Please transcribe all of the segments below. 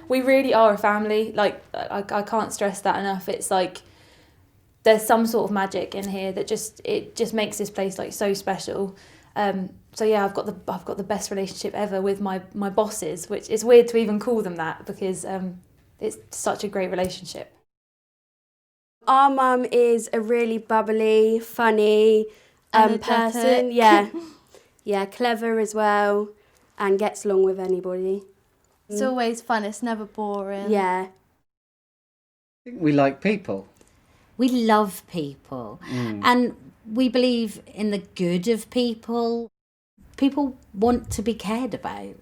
we really are a family. Like, I can't stress that enough. It's like there's some sort of magic in here that just makes this place like so special. So yeah, I've got the best relationship ever with my bosses, which is weird to even call them that because it's such a great relationship. Our mum is a really bubbly, funny person. Yeah, yeah, clever as well, and gets along with anybody. It's always fun. It's never boring. Yeah. I think we like people. We love people, and we believe in the good of people. People want to be cared about,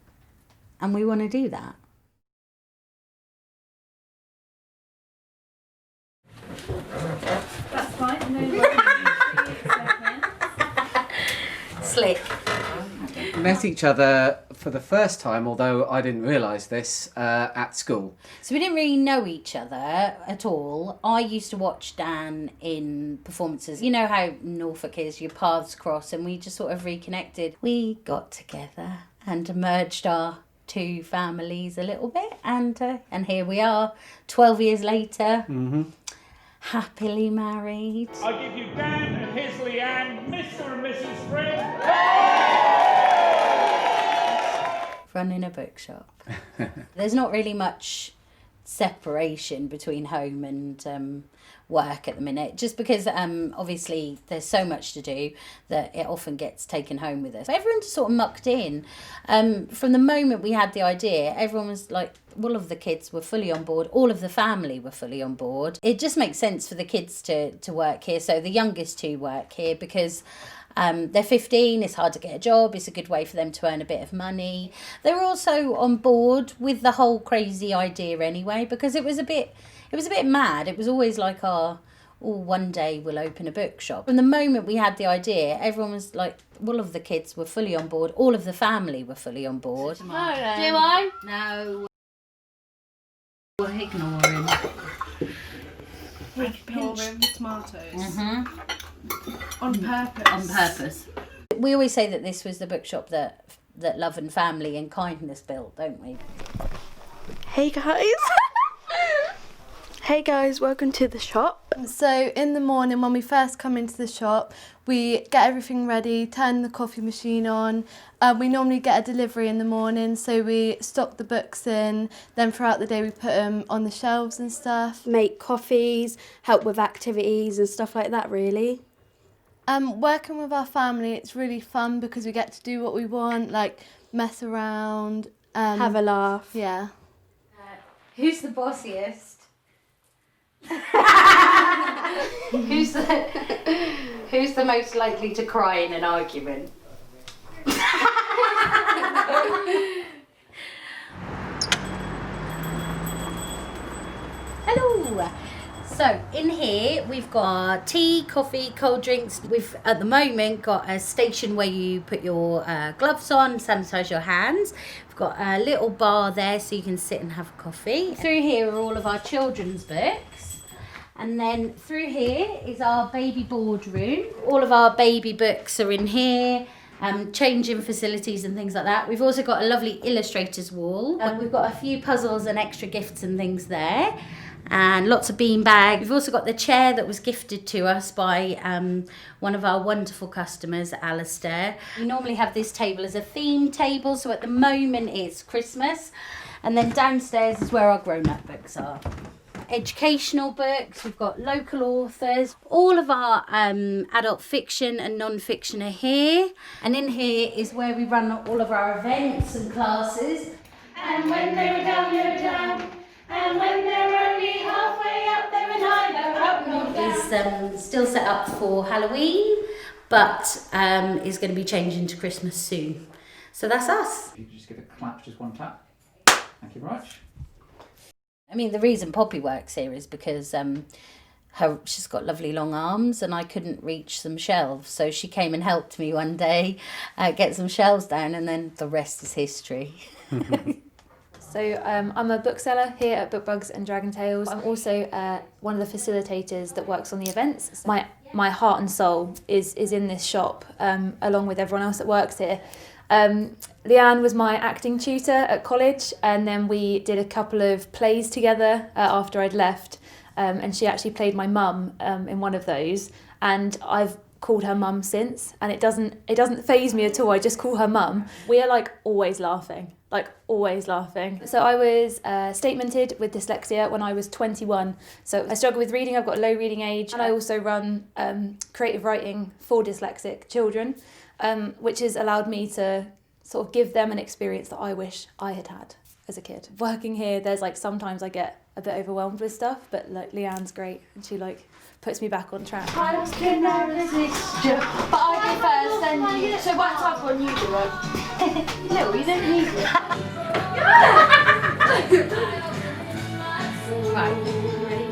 and we want to do that. That's fine. Slick. Met each other for the first time, although I didn't realise this, at school. So we didn't really know each other at all. I used to watch Dan in performances. You know how Norfolk is, your paths cross, and we just sort of reconnected. We got together and merged our two families a little bit, and here we are, 12 years later, happily married. I give you Dan and his Leanne, Mr. and Mrs. Friend. Running a bookshop. There's not really much separation between home and work at the minute, just because obviously there's so much to do that it often gets taken home with us. Everyone's sort of mucked in. From the moment we had the idea, everyone was like, all of the kids were fully on board, all of the family were fully on board. It just makes sense for the kids to work here. So the youngest two work here because they're 15, it's hard to get a job, it's a good way for them to earn a bit of money. They were also on board with the whole crazy idea anyway, because it was a bit mad. It was always like, one day we'll open a bookshop. From the moment we had the idea, everyone was like, all of the kids were fully on board, all of the family were fully on board. Do I? No. Ignore him. Pinch the tomatoes. Mm-hmm. On purpose. On purpose. We always say that this was the bookshop that love and family and kindness built, don't we? Hey guys. Hey guys, welcome to the shop. So in the morning when we first come into the shop, we get everything ready, turn the coffee machine on. We normally get a delivery in the morning, so we stock the books in. Then throughout the day we put them on the shelves and stuff. Make coffees, help with activities and stuff like that, really. Working with our family, it's really fun because we get to do what we want, like mess around. Have a laugh. Yeah. Who's the bossiest? Who's the most likely to cry in an argument? Hello. So in here we've got tea, coffee, cold drinks. We've at the moment got a station where you put your gloves on, sanitize your hands. We've got a little bar there so you can sit and have a coffee. Through here are all of our children's books. And then through here is our baby boardroom. All of our baby books are in here. Changing facilities and things like that. We've also got a lovely illustrator's wall. We've got a few puzzles and extra gifts and things there. And lots of bean bags. We've also got the chair that was gifted to us by one of our wonderful customers, Alistair. We normally have this table as a theme table, so at the moment it's Christmas. And then downstairs is where our grown-up books are. Educational books, we've got local authors. All of our adult fiction and non-fiction are here. And in here is where we run all of our events and classes. And when they were down, they were down. And when they're only halfway up, they were neither up nor down. Is still set up for Halloween, but is going to be changing to Christmas soon. So that's us. If you could just give a clap, just one clap. Thank you very much. I mean, the reason Poppy works here is because she's got lovely long arms and I couldn't reach some shelves. So she came and helped me one day get some shelves down, and then the rest is history. So I'm a bookseller here at Bookbugs and Dragon Tales. I'm also one of the facilitators that works on the events. My heart and soul is in this shop, along with everyone else that works here. Leanne was my acting tutor at college, and then we did a couple of plays together after I'd left, and she actually played my mum in one of those, and I've called her mum since, and it doesn't faze me at all. I just call her mum. We are like always laughing. So I was statemented with dyslexia when I was 21. So I struggle with reading. I've got a low reading age, and I also run creative writing for dyslexic children, which has allowed me to sort of give them an experience that I wish I had had as a kid. Working here, there's like sometimes I get a bit overwhelmed with stuff, but like Leanne's great, and she like puts me back on track. I can resist you, but I do first, then you. So what type one you do it? No, you don't need it. Right, ready,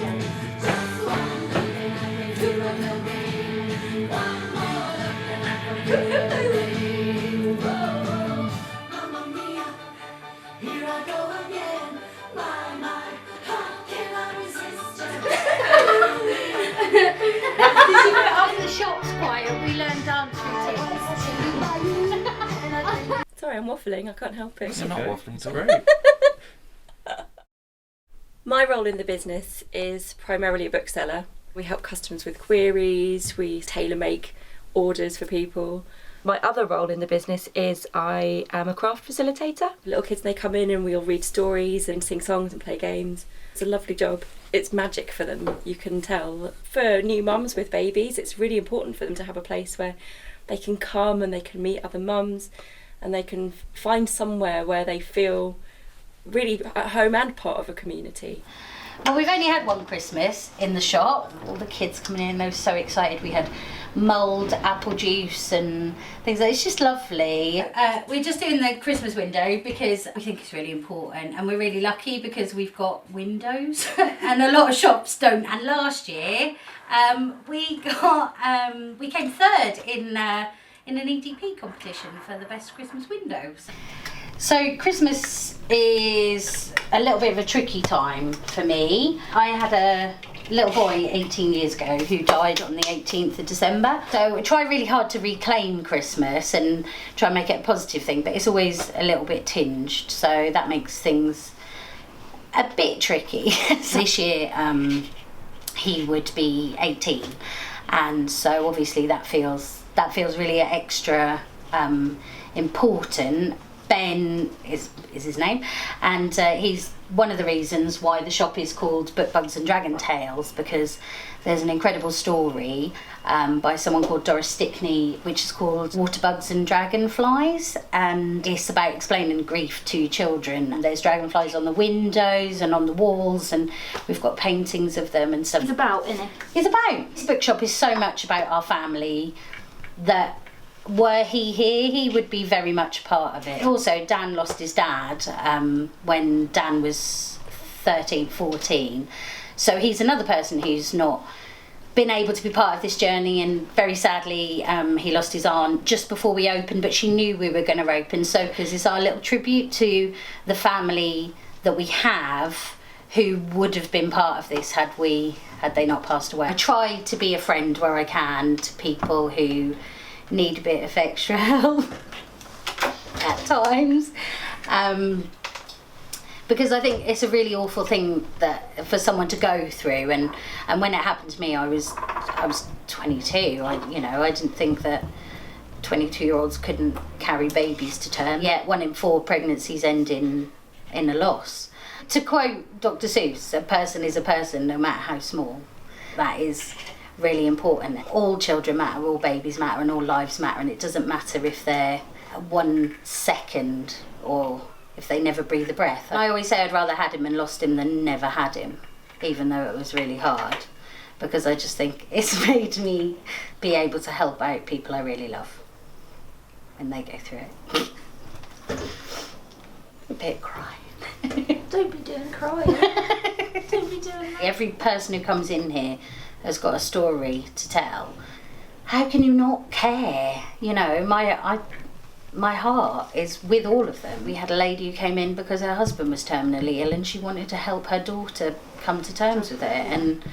after the shop's quiet, we learn dance routines. Sorry, I'm waffling. I can't help it. You're not waffling, it's great. My role in the business is primarily a bookseller. We help customers with queries, we tailor-make orders for people. My other role in the business is I am a craft facilitator. Little kids, they come in and we'll read stories and sing songs and play games. It's a lovely job. It's magic for them, you can tell. For new mums with babies, it's really important for them to have a place where they can come and they can meet other mums and they can find somewhere where they feel really at home and part of a community. Well, we've only had one Christmas in the shop. All the kids coming in, they were so excited. We had mulled apple juice and things like that. It's just lovely. We're just doing the Christmas window because we think it's really important, and we're really lucky because we've got windows and a lot of shops don't. And last year we came third in an EDP competition for the best Christmas windows. So Christmas is a little bit of a tricky time for me. I had a little boy 18 years ago who died on the 18th of December. So I try really hard to reclaim Christmas and try and make it a positive thing, but it's always a little bit tinged, so that makes things a bit tricky. So this year he would be 18, and so obviously that feels really extra important. Ben is his name, and he's one of the reasons why the shop is called Bookbugs and Dragon Tales, because there's an incredible story by someone called Doris Stickney, which is called Waterbugs and Dragonflies, and it's about explaining grief to children. And there's dragonflies on the windows and on the walls, and we've got paintings of them and stuff. It's about, isn't it? It's about. This bookshop is so much about our family that were he here, he would be very much part of it. Also, Dan lost his dad when Dan was 13, 14. So he's another person who's not been able to be part of this journey, and very sadly he lost his aunt just before we opened, but she knew we were going to open. So because it's our little tribute to the family that we have who would have been part of this had they not passed away. I try to be a friend where I can to people who need a bit of extra help at times, because I think it's a really awful thing that for someone to go through, and when it happened to me, I was 22. I didn't think that 22-year-olds couldn't carry babies to term. Yet 1 in 4 pregnancies end in a loss. To quote Dr. Seuss, a person is a person no matter how small. That is really important. All children matter, all babies matter, and all lives matter, and it doesn't matter if they're 1 second or if they never breathe a breath. I always say I'd rather had him and lost him than never had him, even though it was really hard, because I just think it's made me be able to help out people I really love when they go through it. A bit crying. Don't be doing crying. Don't be doing that. Every person who comes in here has got a story to tell. How can you not care? My heart is with all of them. We had a lady who came in because her husband was terminally ill, and she wanted to help her daughter come to terms with it.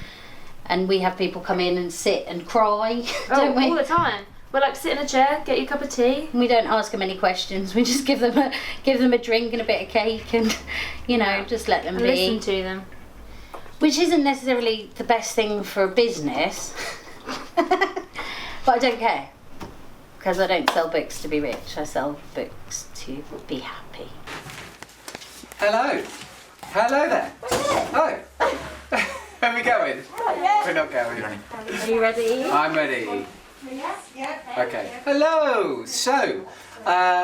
And we have people come in and sit and cry, don't we? All the time. We'll like sit in a chair, get you a cup of tea. We don't ask them any questions. We just give them a drink and a bit of cake, and just let them and be. listen to them. Which isn't necessarily the best thing for a business, but I don't care, because I don't sell books to be rich. I sell books to be happy. Hello. Hello there. Oh. Are we going? We're not going. Are you ready? I'm ready. Okay. Hello. So,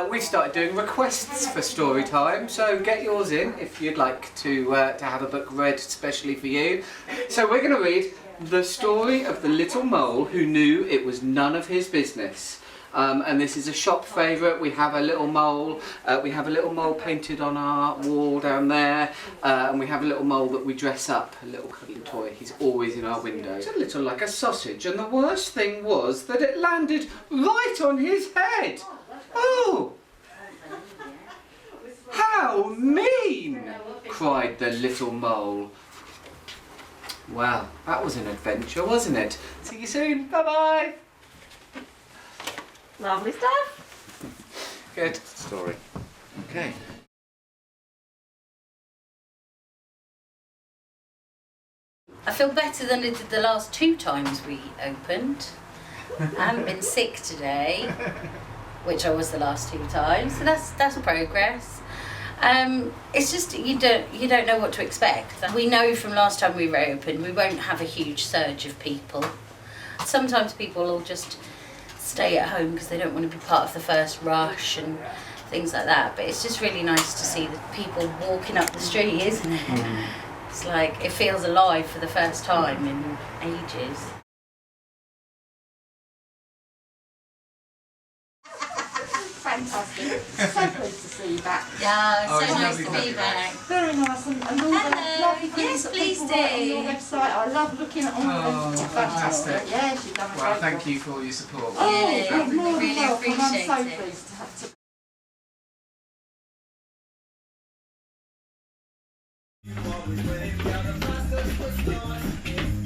we've started doing requests for story time. So get yours in if you'd like to have a book read especially for you. So we're going to read the story of the little mole who knew it was none of his business. And this is a shop favourite. We have a little mole. We have a little mole painted on our wall down there, and we have a little mole that we dress up, a little cuddly toy. He's always in our window. It's a little like a sausage, and the worst thing was that it landed right on his head. Oh! How mean! Cried the little mole. Well, that was an adventure, wasn't it? See you soon. Bye-bye. Lovely stuff. Good story. Okay. I feel better than I did the last 2 times we opened. I haven't been sick today, which I was the last 2 times, so that's progress. It's just you don't know what to expect. We know from last time we reopened we won't have a huge surge of people. Sometimes people will just stay at home because they don't want to be part of the first rush and things like that, but it's just really nice to see the people walking up the street, isn't it? It's like it feels alive for the first time in ages. Fantastic. So pleased to see you back. Yeah, Oh, so it's nice lovely to to be have back. Very nice, and all the lovely things Yes, that please people write on do. your website. I love looking at all Oh, of them. fantastic. Yeah, you've done a Well, great thank job. you for all your support. Oh, Really, you're more than really welcome. I'm so appreciate it. pleased to have to. You always wave, you're the fastest